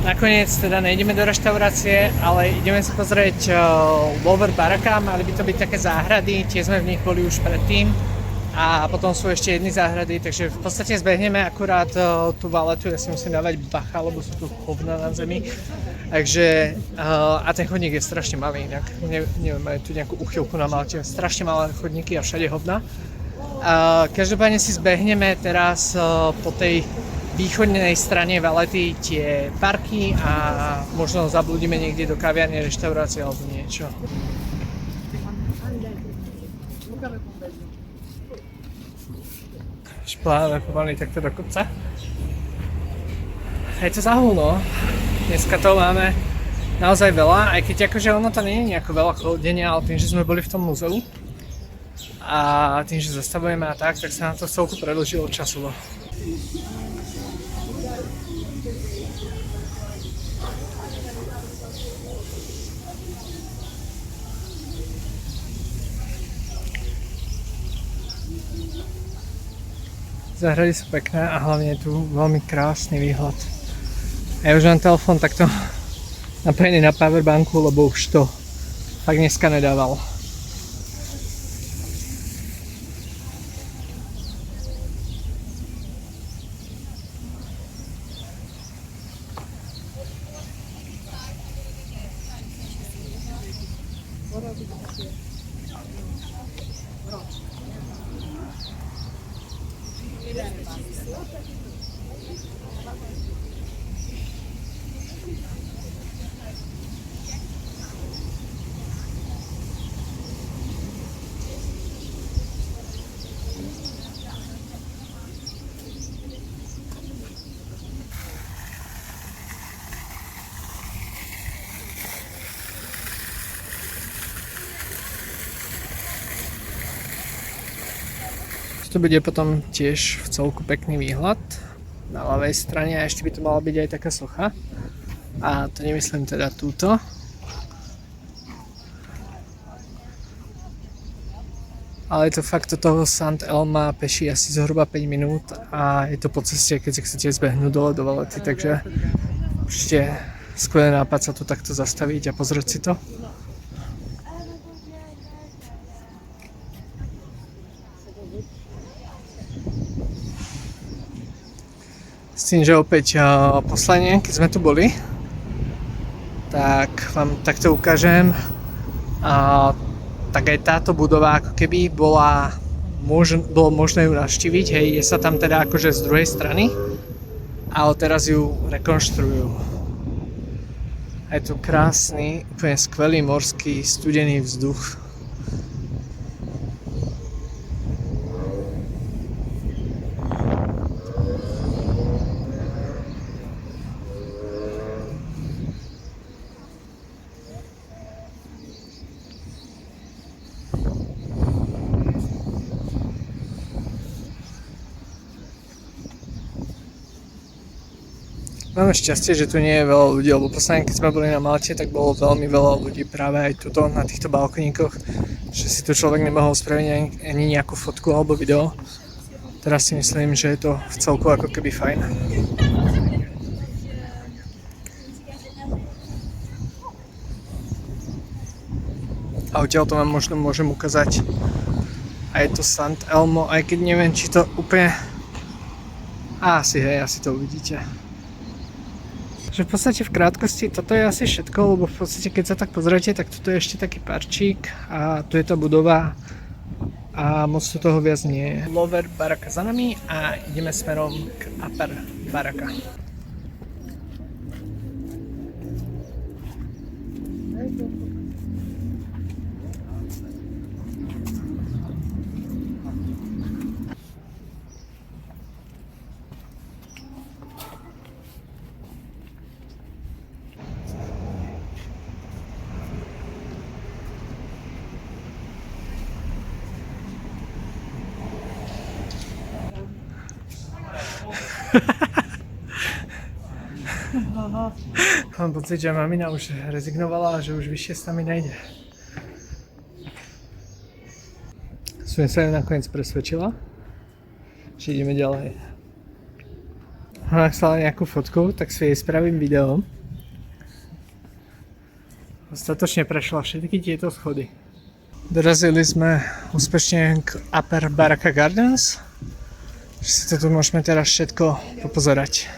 Nakoniec teda nejdeme do reštaurácie, ale ideme si pozrieť Lower Baraka, mali by to byť také záhrady, tie sme v nich boli už predtým. A potom sú ešte jedny záhrady, takže v podstate zbehneme akurát tú valetu, ja si musím dávať bacha, lebo sú tu hovna na zemi. Takže, a ten chodník je strašne malý inak, neviem, máme tu nejakú uchylku na Malte, strašne malé chodníky a všade hovna. Každopádne si zbehneme teraz po tej východnej strane Valety tie parky a možno zabludíme niekde do kaviarne, reštaurácie alebo niečo. Špláme pomaly takto do kopca. Je to zahul, no. Dneska to máme naozaj veľa, aj keď akože ono to nie je nejako veľa chodenia, ale tým, že sme boli v tom múzeu a tým, že zastavujeme a tak sa nám to celku predĺžilo časovo. Záhrady sú pekné a hlavne je tu veľmi krásny výhľad. A ja už mám telefón takto napojený na powerbanku, lebo už to fakt dneska nedával. Tu bude potom tiež v celku pekný výhľad na ľavej strane a ešte by to mala byť aj taká socha. A to nemyslím teda túto. Ale je to fakt do toho Sant Elma peši asi zhruba 5 minút a je to po ceste, keď si chcete zbehnúť dole do Valety, takže určite skvelý nápad sa tu takto zastaviť a pozrieť si to. S tým, že opäť posledne, keď sme tu boli, tak vám takto ukážem. Tak aj táto budova ako keby bolo možné ju navštíviť, hej, je sa tam teda akože z druhej strany, ale teraz ju rekonštruujú. A je tu krásny, úplne skvelý morský studený vzduch. Máme šťastie, že tu nie je veľa ľudí, lebo posledne, keď sme boli na Malte, tak bolo veľmi veľa ľudí práve aj tuto na týchto balkoníkoch, že si tu človek nemohol spraviť ani nejakú fotku alebo video. Teraz si myslím, že je to v celku ako keby fajn. A odtiaľ to vám možno môžem ukázať. A je to Sant Elmo, aj keď neviem, či to úplne... Asi to uvidíte. Že v podstate v krátkosti toto je asi všetko, lebo v podstate keď sa tak pozriete, tak toto je ešte taký parčík a tu je tá budova a moc tu toho viac nie je. Lower Baraka za nami a ideme smerom k Upper Baraka. Mám pocit, že mamina už rezignovala a že už vyššie s nami nejde. Som sa ju nakoniec presvedčila, že ideme ďalej. Ona chcela nejakú fotku, tak si jej spravím video. Dostatočne prešla všetky tieto schody. Dorazili sme úspešne k Upper Baraka Gardens. Že si to tu môžeme teraz všetko popozerať.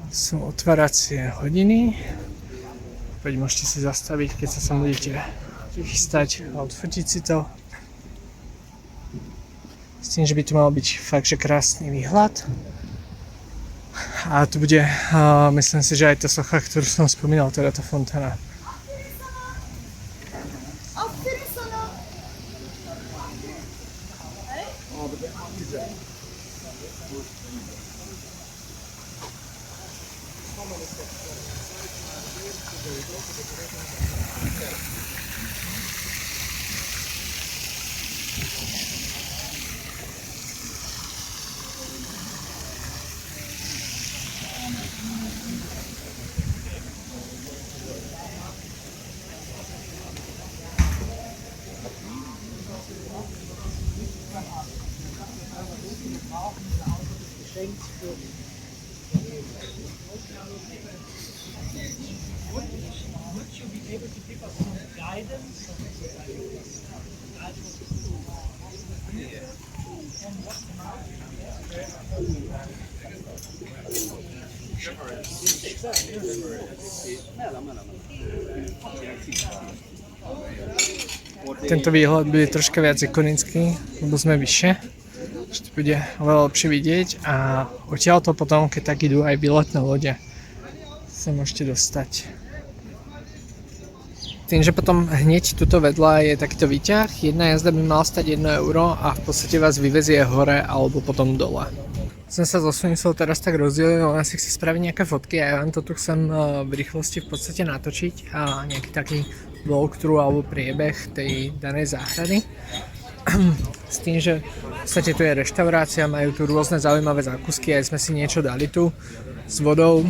Sú otváracie hodiny. Opäť môžete si zastaviť, keď sa sem budete vychystať a odfotiť si to. S tým, že by tu mal byť fakt, že krásny výhľad. A tu bude, myslím si, že aj tá socha, ktorú som spomínal, teda tá fontána. Tento výhľad bude troška viac ikonický, lebo sme vyššie, že to bude oveľa lepšie vidieť a odtiaľto potom, keď tak idú aj výletné lode, sa môžete dostať. Tým, že potom hneď tuto vedľa je takýto výťah, jedna jazda by mala stať 1 euro a v podstate vás vyvezie hore alebo potom dole. Som sa so Sunicou teraz tak rozdielil, ona si chce spraviť nejaké fotky a ja vám to tu chcem v rýchlosti v podstate natočiť a nejaký taký walkthrough alebo priebeh tej danej záhrady. S tým, že v podstate tu je reštaurácia, majú tu rôzne zaujímavé zákusky, aj sme si niečo dali tu s vodou.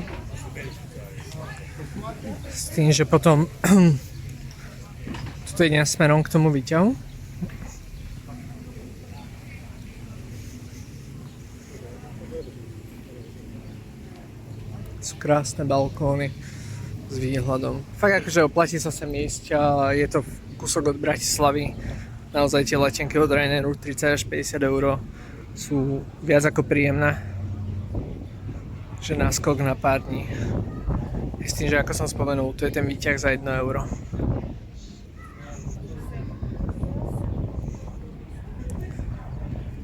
S tým, že potom tu idem smerom k tomu výťahu. Sú krásne balkóny s výhľadom. Fakt akože oplatí sa sem ísť, je to kúsok od Bratislavy. Naozaj tie letenky od Ryanairu 30 až 50 eur sú viac ako príjemné. Že náskok na pár dní. S tým, že ako som spomenul, tu je ten výťah za 1 euro.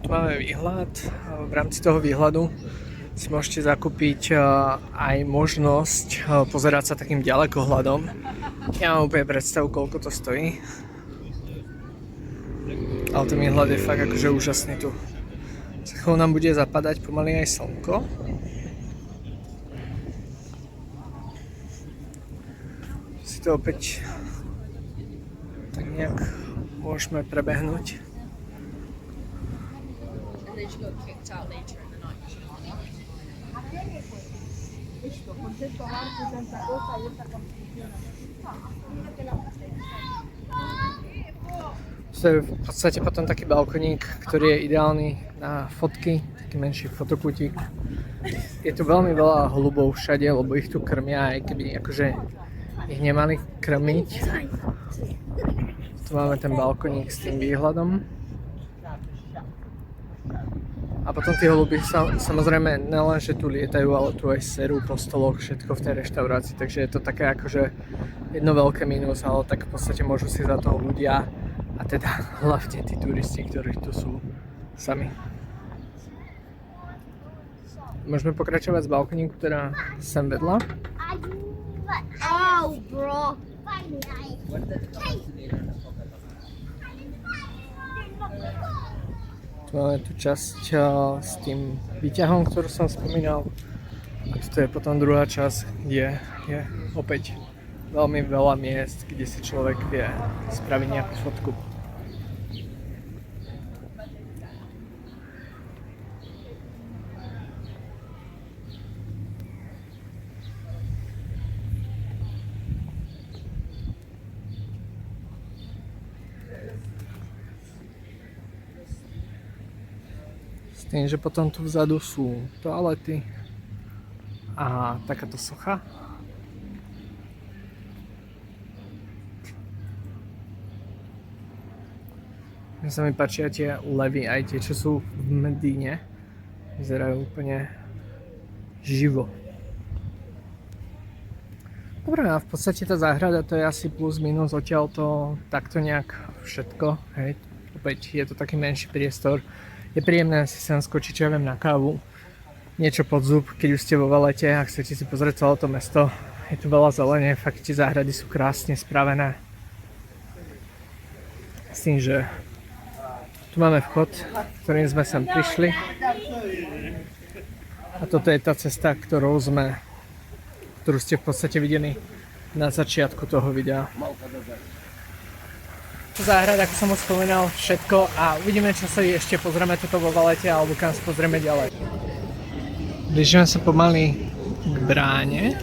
Tu máme výhľad. V rámci toho výhľadu si môžete zakúpiť aj možnosť pozerať sa takým ďalekohľadom. Ja mám úplne predstavu, koľko to stojí. Ale ten výhľad je fakt akože úžasný tu. Za chvíľu nám bude zapadať pomaly aj slnko. Si to opäť tak nejak môžeme prebehnúť. To je v podstate potom taký balkoník, ktorý je ideálny na fotky, taký menší fotokútik. Je tu veľmi veľa holubov všade, lebo ich tu krmia, aj keby akože ich nemali krmiť. Tu máme ten balkoník s tým výhľadom. A potom tie holuby samozrejme nelen, že tu lietajú, ale tu aj serú po stoloch, všetko v tej reštaurácii, takže je to také akože jedno veľké mínus, ale tak v podstate môžu si za toho ľudia a teda hlavne tí turisti, ktorí tu sú sami. Môžeme pokračovať z balkoníku, teda sem vedľa. Oh, bro. Tu máme tú časť s tým výťahom, ktorú som spomínal. A tu je potom druhá časť, kde je opäť veľmi veľa miest, kde si človek vie spraviť nejakú fotku. tým, že potom tu vzadu sú toalety a takáto socha. Mne sa mi páčia tie levy, aj tie, čo sú v Medíne. Vyzerajú úplne živo. Dobre, a v podstate tá záhrada to je asi plus minus odtiaľ to takto nejak všetko. Hej. Opäť je to taký menší priestor. Je príjemné si sem skočiť, čo ja viem, na kávu. Niečo pod zub, keď už ste vo Valete a chcete si pozrieť celé to mesto. Je tu veľa zelene, fakt tie záhrady sú krásne spravené. S tým, že tu máme vchod, ktorým sme sem prišli. A toto je tá cesta, ktorú ste v podstate videli na začiatku toho videa. Záhrada, ako som už spomínal, všetko a uvidíme, čo sa ešte pozrieme tuto vo Valete alebo kam sa pozrieme ďalej. Blížime sa pomaly k bráne.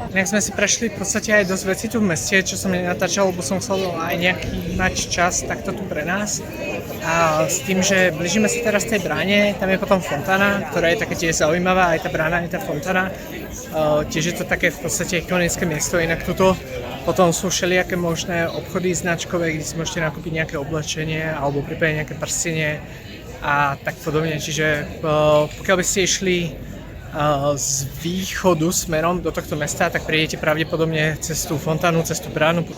Nejak sme si prešli v podstate aj dosť vecí tu v meste, čo som nenatáčal, lebo som chcel aj nejaký mať čas takto tu pre nás. A s tým, že blížime sa teraz tej bráne, tam je potom fontána, ktorá je také tiež zaujímavá, aj tá brána, aj tá fontána. Tiež je to také v podstate ikonické miesto, inak tuto potom sú všelijaké možné obchody značkové, kde si môžete nakúpiť nejaké oblečenie alebo prípadne nejaké prstenie a tak podobne. Čiže pokiaľ by ste išli z východu smerom do tohto mesta, tak prídete pravdepodobne cez tú fontánu, cez tú bránu.